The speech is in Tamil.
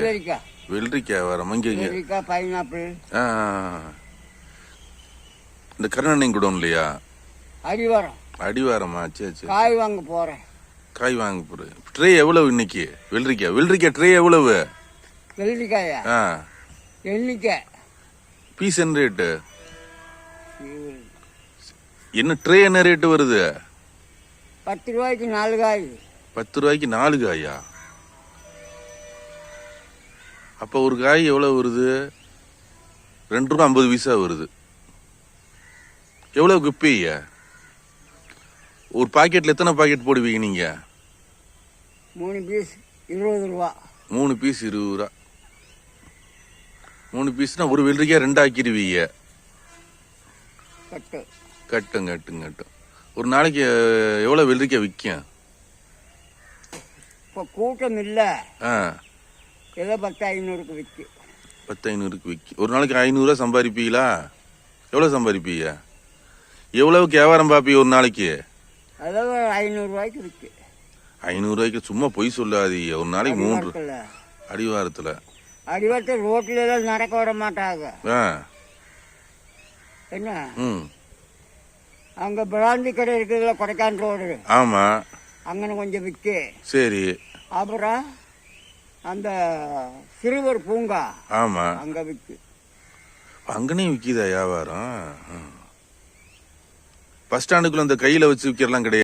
வெள்ளரிக்காய் வியாபாரம் இங்க பைனாப்பிள். இந்த கருணண்ணை குடோன் இல்லையா? அடிவாரமா? சரி சரி. காய் வாங்க போறேன். காய் வாங்க போறேன். ட்ரே எவ்வளவு இன்னைக்கு? வெள்ளரிக்காய் ட்ரே எவ்வளவு? வெள்ளரிக்காயா? எண்ணிக்கை பீஸ் என்ன ரேட்டு? என்ன ட்ரே என்ன ரேட்டு வருது? 10 ரூபாய்க்கு 4 காய். 10 ரூபாய்க்கு 4 காயா? அப்ப ஒரு காய் எவ்வளவு வருது? 2 ரூபா 50 பைசா வருது. எவ்வளவு குப்பீங்க? ஒரு பாக்கெட்ல எத்தனை பாக்கெட் போடுவீங்க நீங்க? 3 பீஸ் 20 ரூபா. 3 பீஸ் 20 ரூபா. 3 பீஸ்னா ஒரு வெள்ளரிக்காய் 2 ஆக்கிடுவீங்க. கட்டும். ஒரு நாளைக்கு எவ்வளவு வெள்ளரிக்காய் விற்கும்? இப்போ கூட்டம் இல்ல. ஏதோ 10-500க்கு விற்கும். 10-500க்கு விற்கும். ஒரு நாளைக்கு 500 ரூபா சம்பாதிப்பீங்களா? எவ்வளவு சம்பாதிப்பீங்க? எவ்வளவுக்கு வியாபாரம் பாப்பீங்க ஒரு நாளைக்கு? அதாவது 500 ரூபாய்க்கு விற்கும். 500 ரூபாய்க்கு சும்மா பொய் சொல்லாதீங்க. ஒரு நாளைக்கு 3 அடிவாரத்துல ரோட்ல எல்லாம் நடக்க விட மாட்டாங்க. என்ன அங்க பிராந்தி கடை இருக்குதுல, கொடைக்கானல் ரோடு. ஆமா, அங்கன கொஞ்சம் விற்க. சரி. அப்புறம் அந்த சிறுவர் பூங்கா. ஆமா, அங்க விற்கு. அங்கனே விக்குதா வியாபாரம்? பஸ் ஸ்டாண்டுக்குள்ள அந்த கையில வச்சு விக்கிறலாம் கிடையாது.